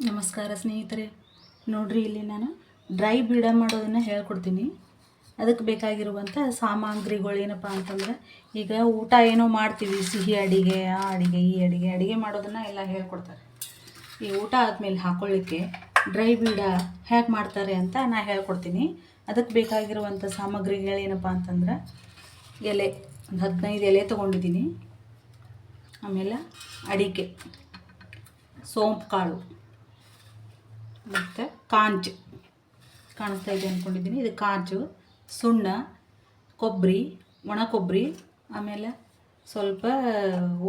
ನಮಸ್ಕಾರ ಸ್ನೇಹಿತರೆ. ನೋಡ್ರಿ, ಇಲ್ಲಿ ನಾನು ಡ್ರೈ ಬೀಡ ಮಾಡೋದನ್ನು ಹೇಳ್ಕೊಡ್ತೀನಿ. ಅದಕ್ಕೆ ಬೇಕಾಗಿರುವಂಥ ಸಾಮಗ್ರಿಗಳು ಏನಪ್ಪ ಅಂತಂದ್ರೆ, ಈಗ ಊಟ ಏನೋ ಮಾಡ್ತೀವಿ, ಸಿಹಿ ಅಡಿಗೆ, ಆ ಅಡಿಗೆ ಈ ಅಡಿಗೆ ಮಾಡೋದನ್ನು ಎಲ್ಲ ಹೇಳ್ಕೊಡ್ತಾರೆ. ಈ ಊಟ ಆದಮೇಲೆ ಹಾಕ್ಕೊಳ್ಳಿಕ್ಕೆ ಡ್ರೈ ಬೀಡ ಹೇಗೆ ಮಾಡ್ತಾರೆ ಅಂತ ನಾನು ಹೇಳ್ಕೊಡ್ತೀನಿ. ಅದಕ್ಕೆ ಬೇಕಾಗಿರುವಂಥ ಸಾಮಗ್ರಿಗಳೇನಪ್ಪ ಅಂತಂದ್ರೆ, ಎಲೆ ಒಂದು 15 ಎಲೆ ತೊಗೊಂಡಿದ್ದೀನಿ. ಆಮೇಲೆ ಅಡಿಕೆ, ಸೋಂಪು ಕಾಳು, ಮತ್ತು ಕಾಂಚು ಕಾಣಿಸ್ತಾ ಇದೆ ಅಂದ್ಕೊಂಡಿದ್ದೀನಿ. ಇದು ಕಾಂಚು, ಸುಣ್ಣ, ಕೊಬ್ಬರಿ, ಒಣ ಕೊಬ್ಬರಿ, ಆಮೇಲೆ ಸ್ವಲ್ಪ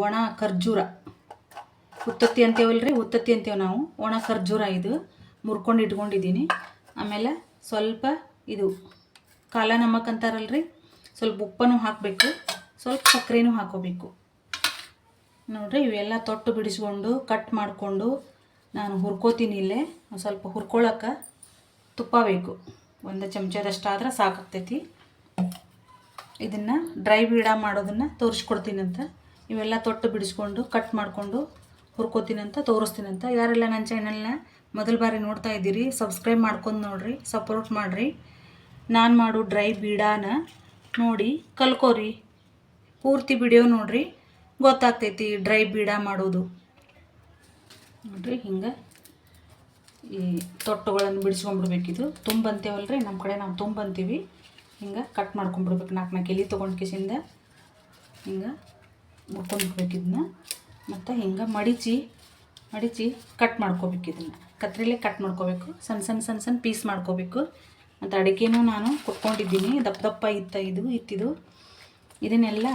ಒಣ ಖರ್ಜೂರ, ಉತ್ತತ್ತಿ ಅಂತೀವಲ್ರಿ, ಉತ್ತತ್ತಿ ಅಂತೀವಿ ನಾವು. ಒಣ ಖರ್ಜೂರ ಇದು ಮುರ್ಕೊಂಡು ಇಟ್ಕೊಂಡಿದ್ದೀನಿ. ಆಮೇಲೆ ಸ್ವಲ್ಪ ಇದು ಕಾಲ ನಮಕ್ ಅಂತಾರಲ್ರಿ, ಸ್ವಲ್ಪ ಉಪ್ಪನ್ನು ಹಾಕಬೇಕು, ಸ್ವಲ್ಪ ಸಕ್ಕರೆನೂ ಹಾಕೋಬೇಕು. ನೋಡಿರಿ, ಇವೆಲ್ಲ ತೊಟ್ಟು ಬಿಡಿಸ್ಕೊಂಡು ಕಟ್ ಮಾಡಿಕೊಂಡು ನಾನು ಹುರ್ಕೋತೀನಿ. ಇಲ್ಲೇ ಒಂದು ಸ್ವಲ್ಪ ಹುರ್ಕೊಳ್ಳೋಕೆ ತುಪ್ಪ ಬೇಕು, 1 ಚಮಚದಷ್ಟಾದ್ರೆ ಸಾಕಾಗ್ತೈತಿ. ಇದನ್ನು ಡ್ರೈ ಬೀಡ ಮಾಡೋದನ್ನು ತೋರಿಸ್ಕೊಡ್ತೀನಂತ. ಇವೆಲ್ಲ ತೊಟ್ಟು ಬಿಡಿಸ್ಕೊಂಡು ಕಟ್ ಮಾಡಿಕೊಂಡು ಹುರ್ಕೋತೀನಂತ ತೋರಿಸ್ತೀನಂತ. ಯಾರೆಲ್ಲ ನನ್ನ ಚಾನಲ್ನ ಮೊದಲ ಬಾರಿ ನೋಡ್ತಾ ಇದ್ದೀರಿ, ಸಬ್ಸ್ಕ್ರೈಬ್ ಮಾಡ್ಕೊಂಡು ನೋಡಿರಿ, ಸಪೋರ್ಟ್ ಮಾಡಿರಿ. ನಾನು ಮಾಡೋ ಡ್ರೈ ಬೀಡಾನ ನೋಡಿ ಕಲ್ಕೋರಿ. ಪೂರ್ತಿ ವಿಡಿಯೋ ನೋಡಿರಿ, ಗೊತ್ತಾಗ್ತೈತಿ ಡ್ರೈ ಬೀಡ ಮಾಡೋದು. ನೋಡಿರಿ, ಹಿಂಗೆ ಈ ತೊಟ್ಟುಗಳನ್ನು ಬಿಡಿಸ್ಕೊಂಡ್ಬಿಡ್ಬೇಕಿದು. ತುಂಬ ಅಂತೇವಲ್ರಿ, ನಮ್ಮ ಕಡೆ ನಾವು ತುಂಬ ಅಂತೀವಿ. ಹಿಂಗೆ ಕಟ್ ಮಾಡ್ಕೊಂಡ್ಬಿಡ್ಬೇಕು. 4 ಎಲೆ ತೊಗೊಂಡು ಕಿಸಿಂದ ಹಿಂಗೆ ಮುರ್ಕೊಂಡ್ಬಿಡ್ಬೇಕು ಇದನ್ನ. ಮತ್ತು ಹಿಂಗೆ ಮಡಿಚಿ ಕಟ್ ಮಾಡ್ಕೋಬೇಕು. ಇದನ್ನು ಕತ್ರಿಲೇ ಕಟ್ ಮಾಡ್ಕೋಬೇಕು. ಸಣ್ಣ ಪೀಸ್ ಮಾಡ್ಕೋಬೇಕು. ಮತ್ತು ಅಡಿಕೆನೂ ನಾನು ಕುಟ್ಕೊಂಡಿದ್ದೀನಿ, ದಪ್ಪ ಇತ್ತಿದು. ಇದನ್ನೆಲ್ಲ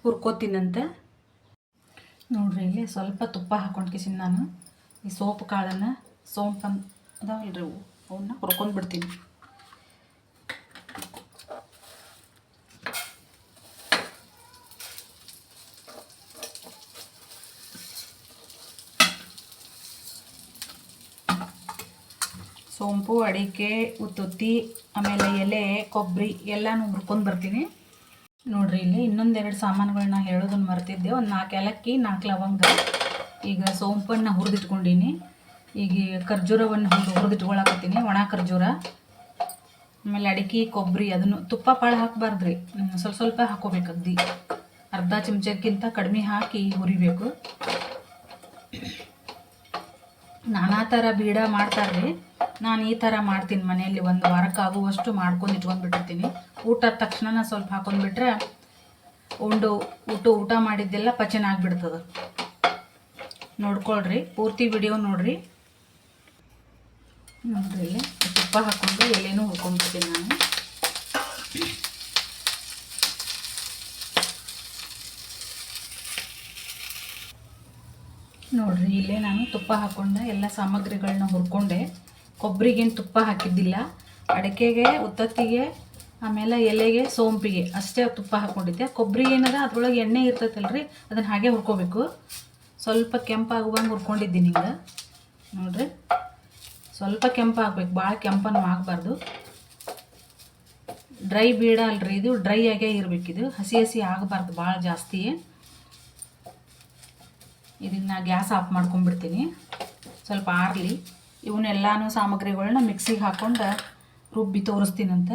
ಹುರ್ಕೋತೀನಂತ. ನೋಡ್ರಿ, ಇಲ್ಲಿ ಸ್ವಲ್ಪ ತುಪ್ಪ ಹಾಕ್ಕೊಂಡು ಕಿಸಿನ ನಾನು ಈ ಸೋಂಪು ಕಾಳನ್ನು, ಸೋಂಪು ಅದಾವಲ್ರಿ ಅವನ್ನ ಹುರ್ಕೊಂಡು ಬಿಡ್ತೀನಿ. ಸೋಂಪು, ಅಡಿಕೆ, ಉತ್ತುತ್ತಿ, ಆಮೇಲೆ ಎಲೆ, ಕೊಬ್ಬರಿ ಎಲ್ಲನೂ ಹುರ್ಕೊಂಡು ಬರ್ತೀನಿ. ನೋಡ್ರಿ, ಇಲ್ಲಿ ಇನ್ನೊಂದೆರಡು ಸಾಮಾನುಗಳನ್ನ ಹೇಳೋದನ್ನು ಮರ್ತಿದ್ದೆ. ಒಂದು 4 ಏಲಕ್ಕಿ, 4 ಲವಂಗ. ಈಗ ಸೋಂಪನ್ನು ಹುರಿದಿಟ್ಕೊಂಡೀನಿ. ಈಗ ಖರ್ಜೂರವನ್ನು ಹುರಿದಿಟ್ಕೊಳಕತ್ತೀನಿ, ಒಣ ಖರ್ಜೂರ. ಆಮೇಲೆ ಅಡಿಕೆ, ಕೊಬ್ಬರಿ, ಅದನ್ನು ತುಪ್ಪ ಪಾಳು ಹಾಕಬಾರ್ದ್ರಿ, ಸ್ವಲ್ಪ ಹಾಕೋಬೇಕು. ಅರ್ಧ ಚಮಚಕ್ಕಿಂತ ಕಡಿಮೆ ಹಾಕಿ ಹುರಿಬೇಕು. ನಾನಾ ಥರ ಬೀಡ ಮಾಡ್ತಾರ್ರಿ, ನಾನು ಈ ಥರ ಮಾಡ್ತೀನಿ ಮನೆಯಲ್ಲಿ. 1 ವಾರಕ್ಕೆ ಆಗುವಷ್ಟು ಮಾಡ್ಕೊಂಡು ಇಟ್ಕೊಂಡ್ಬಿಟ್ಟಿರ್ತೀನಿ. ಊಟದ ತಕ್ಷಣ ಸ್ವಲ್ಪ ಹಾಕೊಂಡ್ಬಿಟ್ರೆ ಊಟ ಮಾಡಿದ್ದೆಲ್ಲ ಪಚನ ಆಗಿಬಿಡ್ತದೆ. ನೋಡ್ಕೊಳ್ರಿ, ಪೂರ್ತಿ ವಿಡಿಯೋ ನೋಡ್ರಿ. ಇಲ್ಲಿ ತುಪ್ಪ ಹಾಕ್ಕೊಂಡು ಎಲೆನೂ ಹುರ್ಕೊಂಡ್ಬಿಡ್ತೀನಿ ನಾನು. ನೋಡ್ರಿ, ಇಲ್ಲೇ ನಾನು ತುಪ್ಪ ಹಾಕ್ಕೊಂಡೆ ಎಲ್ಲ ಸಾಮಗ್ರಿಗಳನ್ನ ಹುರ್ಕೊಂಡೆ. ಕೊಬ್ಬರಿಗೇನು ತುಪ್ಪ ಹಾಕಿದ್ದಿಲ್ಲ, ಅಡಿಕೆಗೆ, ಉತ್ತತ್ತಿಗೆ, ಆಮೇಲೆ ಎಲೆಗೆ, ಸೋಂಪಿಗೆ ಅಷ್ಟೇ ತುಪ್ಪ ಹಾಕ್ಕೊಂಡಿದ್ದೆ. ಕೊಬ್ಬರಿ ಏನದ ಅದ್ರೊಳಗೆ ಎಣ್ಣೆ ಇರ್ತೈತಲ್ರಿ, ಅದನ್ನು ಹಾಗೆ ಹುರ್ಕೋಬೇಕು. ಸ್ವಲ್ಪ ಕೆಂಪಾಗುವಂಗೆ ಹುರ್ಕೊಂಡಿದ್ದೀನಿ. ಹಿಂಗೆ ನೋಡ್ರಿ, ಸ್ವಲ್ಪ ಕೆಂಪಾಗಬೇಕು, ಭಾಳ ಕೆಂಪನ್ನು ಆಗಬಾರ್ದು. ಡ್ರೈ ಬೀಡ ಅಲ್ರಿ ಇದು, ಡ್ರೈ ಆಗೇ ಇರಬೇಕಿದು, ಹಸಿ ಆಗಬಾರ್ದು ಭಾಳ ಜಾಸ್ತಿ. ಇದನ್ನು ಗ್ಯಾಸ್ ಆಫ್ ಮಾಡ್ಕೊಂಡ್ಬಿಡ್ತೀನಿ, ಸ್ವಲ್ಪ ಆರಲಿ. ಇವನ್ನೆಲ್ಲನೂ ಸಾಮಗ್ರಿಗಳನ್ನ ಮಿಕ್ಸಿಗೆ ಹಾಕ್ಕೊಂಡು ರುಬ್ಬಿ ತೋರಿಸ್ತೀನಂತ.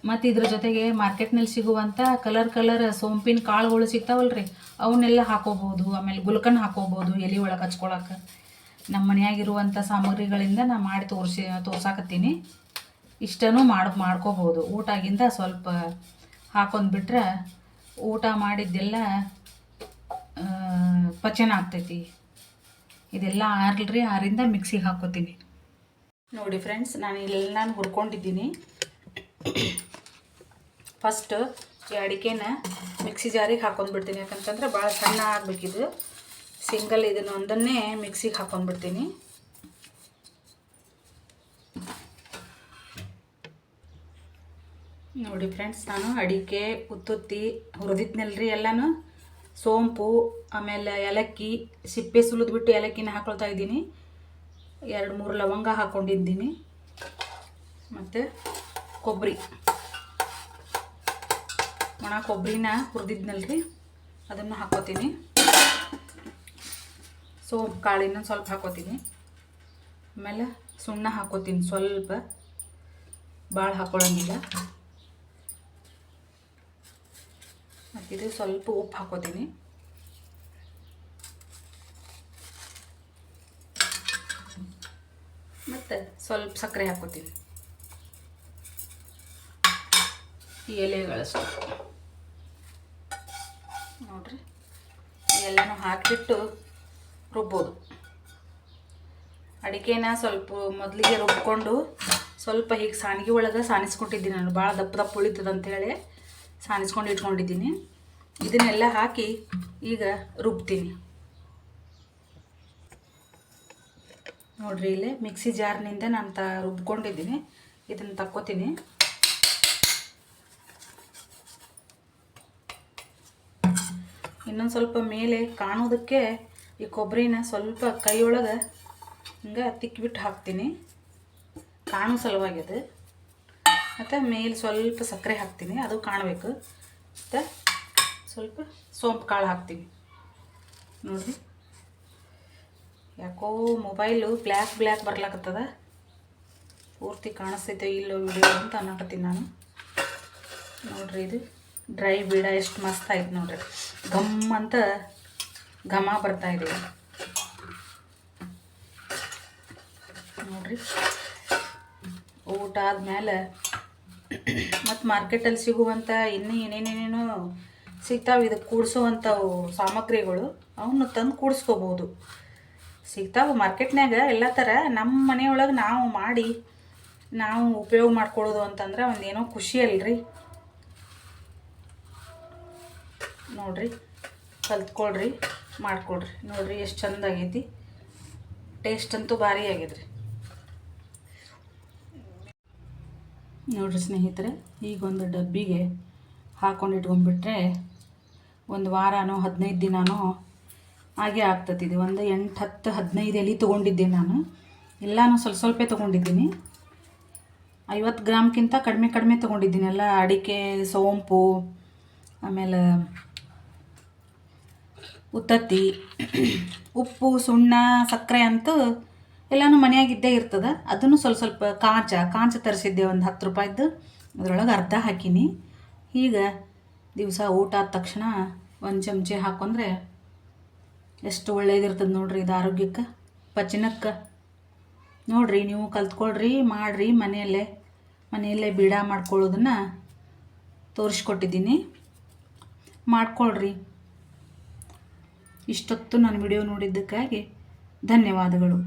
ಮತ್ತು ಇದ್ರ ಜೊತೆಗೆ ಮಾರ್ಕೆಟ್ನಲ್ಲಿ ಸಿಗುವಂಥ ಕಲರ್ ಸೋಂಪಿನ ಕಾಳುಗಳು ಸಿಗ್ತಾವಲ್ರಿ, ಅವನ್ನೆಲ್ಲ ಹಾಕೋಬೋದು. ಆಮೇಲೆ ಗುಲ್ಕನ್ ಹಾಕೋಬೋದು ಎಲೆ ಒಳಗೆ ಹಚ್ಕೊಳಕ್ಕೆ. ನಮ್ಮ ಮನೆಯಾಗಿರುವಂಥ ಸಾಮಗ್ರಿಗಳಿಂದ ನಾನು ಮಾಡಿ ತೋರ್ಸಾಕತ್ತೀನಿ. ಇಷ್ಟನೂ ಮಾಡ್ಕೋಬೋದು. ಊಟಗಿಂತ ಸ್ವಲ್ಪ ಹಾಕೊಂಡ್ಬಿಟ್ರೆ ಊಟ ಮಾಡಿದ್ದೆಲ್ಲ ಪಚನ ಆಗ್ತೈತಿ. ಇದೆಲ್ಲ ಆರ್ಲ್ರಿ, ಆರಿಂದ ಮಿಕ್ಸಿಗೆ ಹಾಕೋತೀನಿ. ನೋಡಿ ಫ್ರೆಂಡ್ಸ್, ನಾನು ಇಲ್ಲೆಲ್ಲ ಹುರ್ಕೊಂಡಿದ್ದೀನಿ. ಫಸ್ಟ್ ಈ ಅಡಿಕೆನ ಮಿಕ್ಸಿ ಜಾರಿಗೆ ಹಾಕೊಂಡ್ಬಿಡ್ತೀನಿ, ಯಾಕಂತಂದ್ರೆ ಭಾಳ ಸಣ್ಣ ಆಗಬೇಕಿದು. ಸಿಂಗಲ್ ಇದನ್ನು ಒಂದನ್ನೇ ಮಿಕ್ಸಿಗೆ ಹಾಕೊಂಡ್ಬಿಡ್ತೀನಿ. ನೋಡಿ ಫ್ರೆಂಡ್ಸ್, ನಾನು ಅಡಿಕೆ, ಉತ್ತುತ್ತಿ ಹುರಿದಿದ್ನಲ್ರಿ ಎಲ್ಲನೂ, ಸೋಂಪು, ಆಮೇಲೆ ಏಲಕ್ಕಿ, ಸಿಪ್ಪೆ ಸುಲಿದ್ಬಿಟ್ಟು ಏಲಕ್ಕಿನ ಹಾಕೊಳ್ತಾ ಇದ್ದೀನಿ. 2-3 ಲವಂಗ ಹಾಕ್ಕೊಂಡಿದ್ದೀನಿ. ಮತ್ತು ಕೊಬ್ಬರಿ, ಒಣ ಕೊಬ್ಬರಿನ ಹುರಿದಿದ್ನಲ್ರಿ ಅದನ್ನು ಹಾಕೋತೀನಿ. ಸೋಂಪು ಕಾಳಿನ ಸ್ವಲ್ಪ ಹಾಕೋತೀನಿ. ಆಮೇಲೆ ಸುಣ್ಣ ಹಾಕೋತೀನಿ ಸ್ವಲ್ಪ, ಭಾಳ ಹಾಕೊಳ್ಳೋಂಗಿಲ್ಲ. ಮತ್ತಿದು ಸ್ವಲ್ಪ ಉಪ್ಪು ಹಾಕೋತೀನಿ. ಮತ್ತು ಸ್ವಲ್ಪ ಸಕ್ಕರೆ ಹಾಕೋತೀನಿ, ಈ ಎಲೆಗಳಷ್ಟು ನೋಡಿರಿ. ಎಲ್ಲನೂ ಹಾಕಿಬಿಟ್ಟು ರುಬ್ಬೋದು. ಅಡಿಕೆನ ಸ್ವಲ್ಪ ಮೊದಲಿಗೆ ರುಬ್ಕೊಂಡು ಸ್ವಲ್ಪ ಹೀಗೆ ಸಾಣಿಗೆ ಒಳಗೆ ಸಾನಿಸ್ಕೊಂಡಿದ್ದೀನಿ ನಾನು, ಭಾಳ ದಪ್ಪ ದಪ್ಪ ಉಳಿತದೆ ಅಂಥೇಳಿ ಸಾನಿಸ್ಕೊಂಡು ಇಟ್ಕೊಂಡಿದ್ದೀನಿ. ಇದನ್ನೆಲ್ಲ ಹಾಕಿ ಈಗ ರುಬ್ತೀನಿ. ನೋಡಿರಿ, ಇಲ್ಲೇ ಮಿಕ್ಸಿ ಜಾರ್ನಿಂದ ನಾನು ರುಬ್ಕೊಂಡಿದ್ದೀನಿ. ಇದನ್ನು ತಕ್ಕೋತೀನಿ. ಇನ್ನೊಂದು ಸ್ವಲ್ಪ ಮೇಲೆ ಕಾಣೋದಕ್ಕೆ ಈ ಕೊಬ್ಬರಿನ ಸ್ವಲ್ಪ ಕೈಯೊಳಗೆ ಹಿಂಗೆ ತಿಕ್ಕಿಬಿಟ್ಟು ಹಾಕ್ತೀನಿ, ಕಾಣೋ ಸಲುವಾಗಿ ಅದು. ಮತ್ತು ಮೇಲೆ ಸ್ವಲ್ಪ ಸಕ್ಕರೆ ಹಾಕ್ತೀನಿ, ಅದು ಕಾಣಬೇಕು. ಮತ್ತು ಸ್ವಲ್ಪ ಸೋಂಪು ಕಾಳು ಹಾಕ್ತೀನಿ. ನೋಡಿರಿ, ಯಾಕೋ ಮೊಬೈಲು ಬ್ಲ್ಯಾಕ್ ಬರ್ಲಾಕತ್ತದ, ಪೂರ್ತಿ ಕಾಣಿಸ್ತೈತೆ ಇಲ್ಲೋ ವಿಡಿಯೋ ಅಂತ ಅನ್ನಕತ್ತೀನಿ ನಾನು. ನೋಡಿರಿ, ಇದು ಡ್ರೈ ಬೀಡ ಎಷ್ಟು ಮಸ್ತ್ ಆಯ್ತು ನೋಡ್ರಿ. ಘಮ್ ಅಂತ ಘಮ ಬರ್ತಾಯಿದೆ ನೋಡ್ರಿ. ಊಟ ಆದಮೇಲೆ ಮತ್ತು ಮಾರ್ಕೆಟಲ್ಲಿ ಸಿಗುವಂಥ ಇನ್ನೂ ಏನೇನೇನೇನೋ ಸಿಗ್ತಾವೆ, ಇದಕ್ಕೆ ಕೂಡಿಸುವಂಥವು ಸಾಮಗ್ರಿಗಳು, ಅವನ್ನ ತಂದು ಕೂಡಿಸ್ಕೋಬೋದು. ಸಿಗ್ತಾವೆ ಮಾರ್ಕೆಟ್ನಾಗ ಎಲ್ಲ ಥರ. ನಮ್ಮ ಮನೆಯೊಳಗೆ ನಾವು ಮಾಡಿ ನಾವು ಉಪಯೋಗ ಮಾಡ್ಕೊಳ್ಳೋದು ಅಂತಂದ್ರೆ ಒಂದೇನೋ ಖುಷಿ ಅಲ್ರಿ. ನೋಡಿರಿ, ಕಲ್ತ್ಕೊಳ್ರಿ, ಮಾಡ್ಕೊಳ್ರಿ. ನೋಡಿರಿ ಎಷ್ಟು ಚಂದ ಆಗೈತಿ. ಟೇಸ್ಟ್ ಅಂತೂ ಭಾರಿ ಆಗೈತ್ರಿ. ನೋಡಿರಿ ಸ್ನೇಹಿತರೆ, ಈಗ ಒಂದು ಡಬ್ಬಿಗೆ ಹಾಕೊಂಡು ಇಟ್ಕೊಂಡ್ಬಿಟ್ರೆ ಒಂದು ವಾರನೋ 15 ದಿನನೋ ಹಾಗೆ ಆಗ್ತದೆ. ಇದು ಒಂದು 8, 10, 15 ಎಲೆ ತೊಗೊಂಡಿದ್ದೆ ನಾನು. ಎಲ್ಲನೂ ಸ್ವಲ್ಪ ಸ್ವಲ್ಪ ತೊಗೊಂಡಿದ್ದೀನಿ. 50 ಗ್ರಾಮ್ಗಿಂತ ಕಡಿಮೆ ತೊಗೊಂಡಿದ್ದೀನಿ. ಎಲ್ಲ ಅಡಿಕೆ, ಸೋಂಪು, ಆಮೇಲೆ ಉತ್ತತ್ತಿ, ಉಪ್ಪು, ಸುಣ್ಣ, ಸಕ್ಕರೆ ಅಂತೂ ಎಲ್ಲನೂ ಮನೆಯಾಗಿದ್ದೇ ಇರ್ತದೆ. ಅದನ್ನು ಸ್ವಲ್ಪ ಸ್ವಲ್ಪ ಕಾಂಚ ತರಿಸಿದ್ದೆ, ಒಂದು 10 ರೂಪಾಯಿದ್ದು. ಅದರೊಳಗೆ ಅರ್ಧ ಹಾಕೀನಿ. ಈಗ ದಿವಸ ಊಟ ಆದ ತಕ್ಷಣ ಒಂದು ಚಮಚೆ ಹಾಕೊಂಡ್ರೆ ಎಷ್ಟು ಒಳ್ಳೇದಿರ್ತದೆ ನೋಡ್ರಿ. ಇದು ಆರೋಗ್ಯಕ್ಕೆ, ಪಚನಕ್ಕೆ. ನೋಡಿರಿ, ನೀವು ಕಲ್ತ್ಕೊಳ್ರಿ, ಮಾಡಿರಿ. ಮನೆಯಲ್ಲೇ ಬೀಡ ಮಾಡ್ಕೊಳ್ಳೋದನ್ನು ತೋರಿಸ್ಕೊಟ್ಟಿದ್ದೀನಿ. ಮಾಡ್ಕೊಳ್ರಿ. ಇಷ್ಟೊತ್ತು ನನ್ನ ವಿಡಿಯೋ ನೋಡಿದ್ದಕ್ಕಾಗಿ ಧನ್ಯವಾದಗಳು.